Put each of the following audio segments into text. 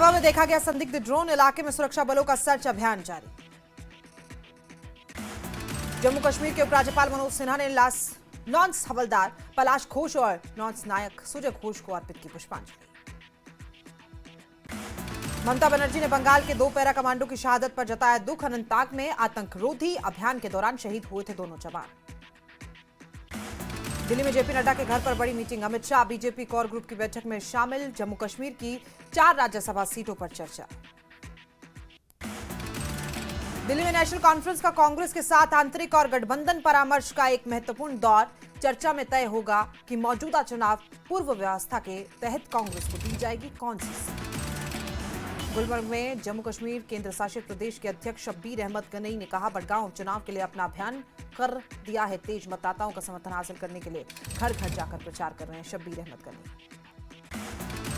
इटावा में देखा गया संदिग्ध ड्रोन, इलाके में सुरक्षा बलों का सर्च अभियान जारी। जम्मू कश्मीर के उपराज्यपाल मनोज सिन्हा ने नॉन्स हवलदार पलाश घोष और नॉन्स नायक सुजय घोष को अर्पित की पुष्पांजलि। ममता बनर्जी ने बंगाल के 2 पैरा कमांडो की शहादत पर जताया दुख। अनंतनाग में आतंकरोधी अभियान के दौरान शहीद हुए थे दोनों जवान। दिल्ली में जेपी नड्डा के घर पर बड़ी meeting, Amit Shah BJP core group की बैठक में शामिल। जम्मू कश्मीर की 4 राज्यसभा सीटों पर चर्चा। दिल्ली में नेशनल कॉन्फ्रेंस का कांग्रेस के साथ आंतरिक और गठबंधन परामर्श का एक महत्वपूर्ण दौर। चर्चा में तय होगा कि मौजूदा चुनाव पूर्व व्यवस्था के तहत कांग्रेस को दी जाएगी कौन सी सीट। गुलबर्ग में जम्मू कश्मीर केंद्र शासित प्रदेश के अध्यक्ष शब्बीर अहमद गनई ने कहा, बड़गांव उपचुनाव के लिए अपना अभियान कर दिया है तेज। मतदाताओं का समर्थन हासिल करने के लिए घर घर जाकर प्रचार कर रहे हैं शब्बीर अहमद गनई।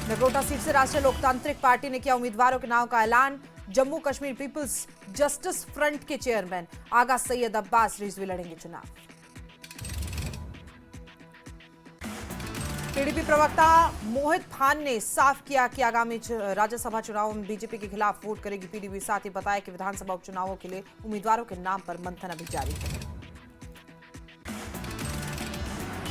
नगरोटा सीट से राष्ट्रीय लोकतांत्रिक पार्टी ने किया उम्मीदवारों के नाम का ऐलान। जम्मू कश्मीर पीपल्स जस्टिस फ्रंट के चेयरमैन आगा सैयद अब्बास रिजवी लड़ेंगे चुनाव। टीडीपी प्रवक्ता मोहित खान ने साफ किया कि आगामी राज्यसभा चुनाव में बीजेपी के खिलाफ वोट करेगी पीडीपी। साथ ही बताया कि विधानसभा उपचुनावों के लिए उम्मीदवारों के नाम पर मंथन अभी जारी है।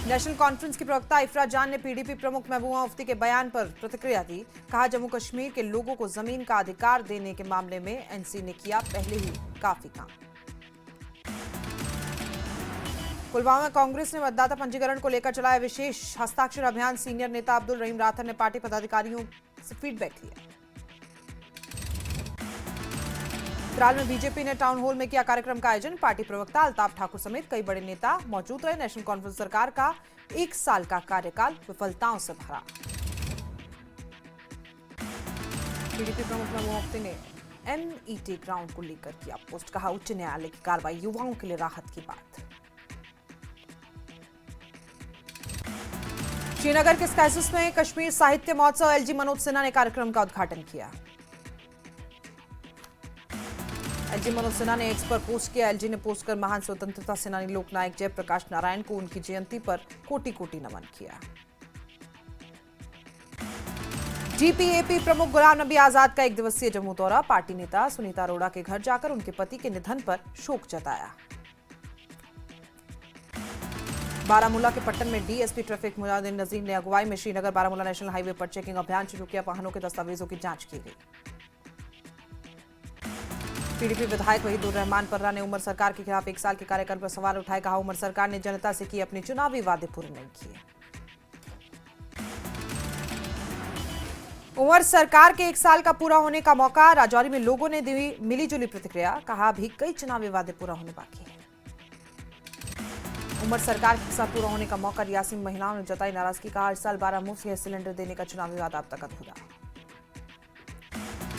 नेशनल कॉन्फ्रेंस की प्रवक्ता इफ्रा जान ने पीडीपी प्रमुख महबूबा मुफ्ती के बयान पर प्रतिक्रिया दी। कहा, जम्मू कश्मीर के लोगों को जमीन का अधिकार देने के मामले में एनसी ने किया पहले ही काफी काम। पुलवामा कांग्रेस ने मतदाता पंजीकरण को लेकर चलाया विशेष हस्ताक्षर अभियान। सीनियर नेता अब्दुल रहीम राथर ने पार्टी पदाधिकारियों से फीडबैक लिया। फिलहाल में बीजेपी ने टाउन हॉल में किया कार्यक्रम का आयोजन। पार्टी प्रवक्ता अल्ताफ ठाकुर समेत कई बड़े नेता मौजूद रहे। नेशनल कॉन्फ्रेंस सरकार का 1 साल का कार्यकाल विफलताओं से भरा। पीडीपी प्रमुख महबूबा मुफ्ती ने एमईटी ग्राउंड को लेकर किया पोस्ट। कहा, उच्च न्यायालय की कार्रवाई युवाओं के लिए राहत की बात। श्रीनगर के स्काइसिस में कश्मीर साहित्य महोत्सव, एलजी मनोज सिन्हा ने कार्यक्रम का उद्घाटन किया। एलजी मनोज सिन्हा ने एक्स पर पोस्ट किया। एलजी ने पोस्ट कर महान स्वतंत्रता सेनानी लोकनायक जयप्रकाश नारायण को उनकी जयंती पर कोटि कोटि नमन किया। जीपीएपी प्रमुख गुलाम नबी आजाद का 1 दिवसीय जम्मू दौरा। पार्टी नेता सुनीता अरोड़ा के घर जाकर उनके पति के निधन पर शोक जताया। बारामूला के पट्टन में डीएसपी ट्रैफिक मुजाहिदीन नजीर ने अगुवाई में श्रीनगर बारामूला नेशनल हाईवे पर चेकिंग अभियान शुरू किया। वाहनों के दस्तावेजों की जांच की गई। पीडीपी विधायक वहीदुर रहमान पर्रा ने उमर सरकार के खिलाफ 1 साल के कार्यकाल पर सवाल उठाए। कहा, उमर सरकार ने जनता से किए अपने चुनावी वादे पूरे नहीं किए। उमर सरकार के 1 साल का पूरा होने का मौका, राजौरी में लोगों ने दी मिलीजुली प्रतिक्रिया। कहा, अभी कई चुनावी वादे पूरा होने बाकी है। उमर सरकार के साथ पूरा होने का मौका, रियासी महिलाओं ने जताई नाराजगी। कहा, इस साल 12 मुफ्त गैस सिलेंडर देने का चुनावी वादा अब तक अधूरा।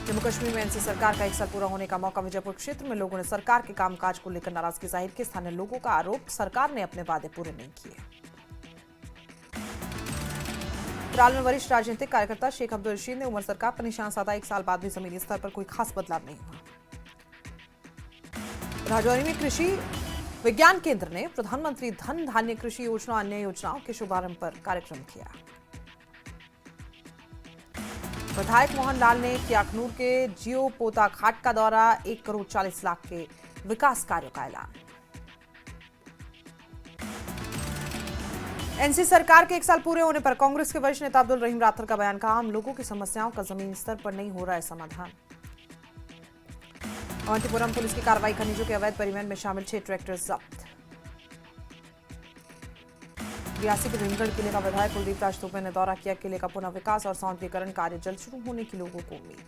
जम्मू कश्मीर में एनसी सरकार का 1 साल पूरा होने का मौका। विजयपुर क्षेत्र में लोगों ने सरकार के कामकाज को लेकर नाराजगी जाहिर की। स्थानीय लोगों का आरोप, सरकार ने अपने वादे पूरे नहीं किए। फिलहाल में वरिष्ठ राजनीतिक कार्यकर्ता शेख अब्दुल रशीद ने उमर सरकार पर निशाना साधा। 1 साल बाद भी जमीनी स्तर पर कोई खास बदलाव नहीं हुआ। राजौरी में कृषि विज्ञान केंद्र ने प्रधानमंत्री धन धान्य कृषि योजना और अन्य योजनाओं के शुभारंभ पर कार्यक्रम किया। विधायक मोहन लाल ने किया अखनूर के जियो पोता घाट का दौरा। 1 करोड़ 40 लाख के विकास कार्यों का ऐलान। एनसी सरकार के 1 साल पूरे होने पर कांग्रेस के वरिष्ठ नेता अब्दुल रहीम राथर का बयान। कहा, आम लोगों की समस्याओं का जमीनी स्तर पर नहीं हो रहा है समाधान। अवंतीपुरम पुलिस की कार्रवाई, खनिजों के अवैध परिवहन में शामिल 6 ट्रैक्टर जब्त। रियासी के भीमगढ़ किले का विधायक कुलदीप राज तोमर ने दौरा किया। किले का पुनः विकास और सौंदर्यीकरण कार्य जल्द शुरू होने की लोगों को उम्मीद।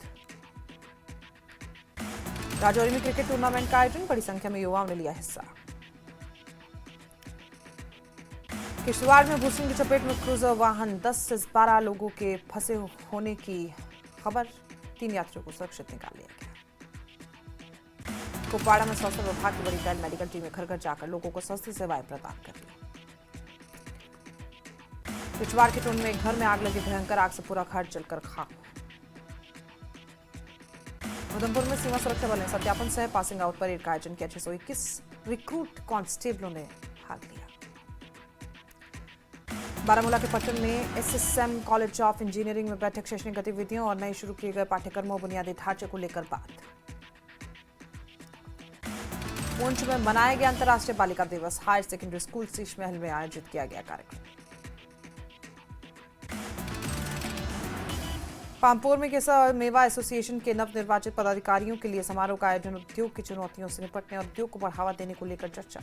राजौरी में क्रिकेट टूर्नामेंट का आयोजन, बड़ी संख्या में युवाओं ने लिया हिस्सा। किश्तवाड़ में भूस्खलन की चपेट में क्रूजर वाहन, 10 से 12 लोगों के फंसे होने की खबर। 3 यात्रियों को सुरक्षित निकाल लिया गया। कुपवाड़ा में स्वास्थ्य विभाग की बड़ी टेल मेडिकल टीमें घर घर जाकर लोगों को सस्ती सेवाएं प्रदान कर रही। पिछवाड़ के टोन में एक घर में आग लगी, भयंकर आग से पूरा घर जलकर खाक। उधमपुर में सीमा सुरक्षा बल ने सत्यापन सह पासिंग आउट परेड का आयोजन किया। 621 रिक्रूट कांस्टेबलों ने भाग लिया। बारामूला के पट्टन में एसएसएम कॉलेज ऑफ इंजीनियरिंग में बैठक शैक्षणिक गतिविधियों और नए शुरू किए गए पाठ्यक्रमों बुनियादी ढांचे को लेकर बात। पुंछ में मनाया गया अंतर्राष्ट्रीय बालिका दिवस। Higher secondary school Sheesh Mahal में आयोजित किया गया कार्यक्रम। पामपोर में केसर मेवा एसोसिएशन के नवनिर्वाचित पदाधिकारियों के लिए समारोह का आयोजन। उद्योग की चुनौतियों से निपटने और उद्योग को बढ़ावा देने को लेकर चर्चा।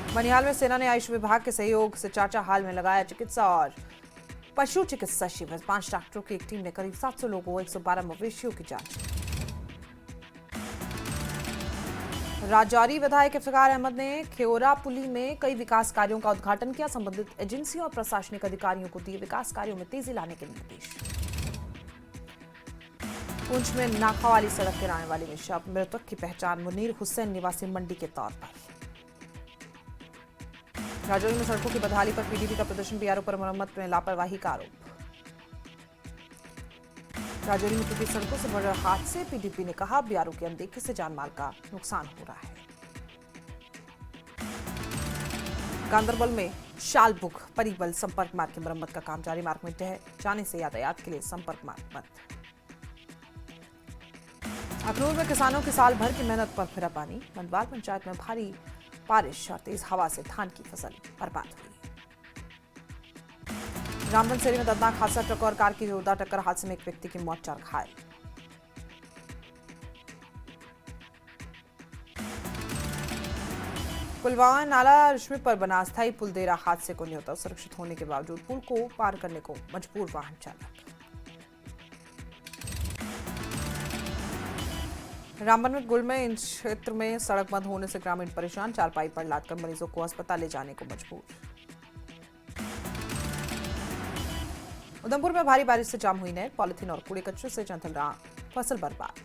बनिहाल में सेना ने आयुष विभाग के सहयोग से चाचा हाल में लगाया चिकित्सा और पशु चिकित्सा शिविर। 5 डॉक्टरों की एक टीम ने करीब 700 लोगों 112 मवेशियों की जांच। राजौरी विधायक इफ्तिखार अहमद ने खेओरापुली में कई विकास कार्यों का उद्घाटन किया। संबंधित एजेंसियों और प्रशासनिक अधिकारियों को दिए विकास कार्यों में तेजी लाने के निर्देश। पुंछ में नाखावाली सड़क किनारे वाली में शव। मृतक की पहचान मुनीर हुसैन निवासी मंडी के तौर पर। राजौरी में सड़कों की बदहाली पर पीडीपी का प्रदर्शन। बीआरओ पर मरम्मत में लापरवाही का आरोप। राजौरी में टूटी सड़कों से बढ़ रहे हादसे। पीडीपी ने कहा बीआरओ की अनदेखी से जानमाल का नुकसान हो रहा है। गांदरबल में शालबुग परिबल संपर्क मार्ग की मरम्मत का काम जारी। मार्ग में ढह जाने से यातायात के लिए संपर्क मार्ग बंद। अखनूर में किसानों की साल भर की मेहनत पर फिरा पानी। मंदवाल पंचायत में भारी बारिश और तेज हवा से धान की फसल बर्बाद हुई। रामबनसेरी में दर्दनाक हादसा। ट्रक और कार की जोरदार टक्कर। हादसे में एक व्यक्ति की मौत, 4 घायल। पुलवामा नाला रिश्मी पर बना अस्थायी पुल देर हादसे को न्योता। सुरक्षित होने के बावजूद पुल को पार करने को मजबूर वाहन चालक। रामबन में गुल में इन क्षेत्र में सड़क बंद होने से ग्रामीण परेशान। चारपाई पर लादकर मरीजों को अस्पताल ले जाने को मजबूर। उधमपुर में भारी बारिश से जाम हुई नहर। पॉलिथीन और कूड़े कचरे से चंथलरा फसल बर्बाद।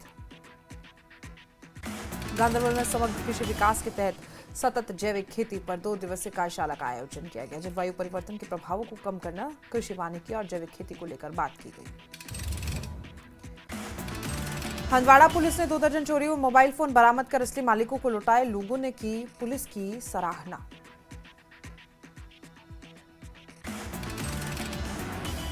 गांदरबल में समग्र कृषि विकास के तहत सतत जैविक खेती पर 2 दिवसीय कार्यशाला का आयोजन किया गया। जलवायु परिवर्तन के प्रभावों को कम करना, कृषि वानिकी और जैविक खेती को लेकर बात की गई। हंदवाड़ा पुलिस ने 2 दर्जन चोरी हुए मोबाइल फोन बरामद कर असली मालिकों को लौटाए। लोगों ने की पुलिस की सराहना।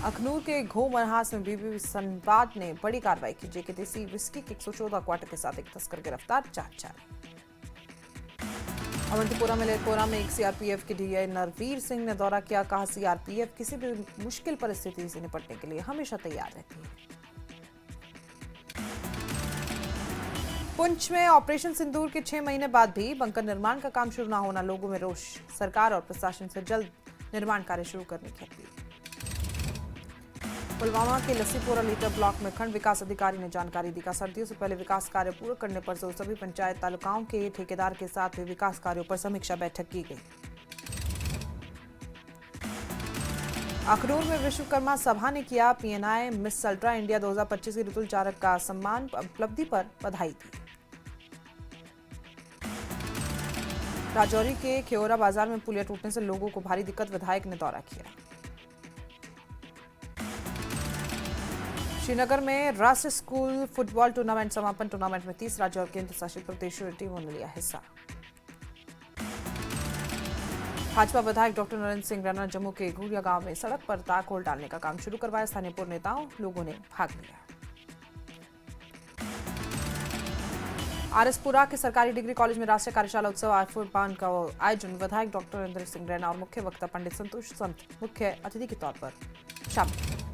अखनूर के घो मनहास में बीबी संवाद ने बड़ी कार्रवाई की। जेकेटीसी विस्की के 114 क्वार्टर के साथ एक तस्कर गिरफ्तार, जांच जारी। अवंतीपुरा में लेरपोरा में एक सीआरपीएफ के डीआई नरवीर सिंह ने दौरा किया। कहा सीआरपीएफ किसी भी मुश्किल परिस्थिति से निपटने के लिए हमेशा तैयार रहती है। पुंछ में ऑपरेशन सिंदूर के 6 महीने बाद भी बंकर निर्माण का काम शुरू न होना। लोगों में रोष। सरकार और प्रशासन से जल्द निर्माण कार्य शुरू करने की अपील। पुलवामा के लस्सीपुरा लीटर ब्लॉक में खंड विकास अधिकारी ने जानकारी दी। सर्दियों से पहले विकास कार्य पूरा करने पर जोर। सभी पंचायत तालुकाओं के ठेकेदार के साथ भी विकास कार्यों पर समीक्षा बैठक की गई। अखनूर में विश्वकर्मा सभा ने किया पीएनआई मिस अल्ट्रा इंडिया 2025 की ऋतुल चारक का सम्मान। उपलब्धि पर बधाई दी। राजौरी के खेओरा बाजार में पुलिया टूटने से लोगों को भारी दिक्कत। विधायक ने दौरा किया। श्रीनगर में राष्ट्रीय स्कूल फुटबॉल टूर्नामेंट समापन। टूर्नामेंट में 30 राज्यों और केंद्र शासित प्रदेशों की टीमों ने लिया हिस्सा। भाजपा विधायक डॉक्टर नरेंद्र सिंह रैना जम्मू के घूरिया गांव में सड़क पर तार खोल डालने का काम शुरू करवाया। स्थानीय पूर्व नेताओं लोगों ने भाग लिया। आरएसपुरा के सरकारी डिग्री कॉलेज में राष्ट्रीय कार्यशाला उत्सव आफुरपान का आयोजन। विधायक डॉक्टर नरेंद्र सिंह रैना और मुख्य वक्ता पंडित संतोष संत मुख्य अतिथि के तौर पर शामिल।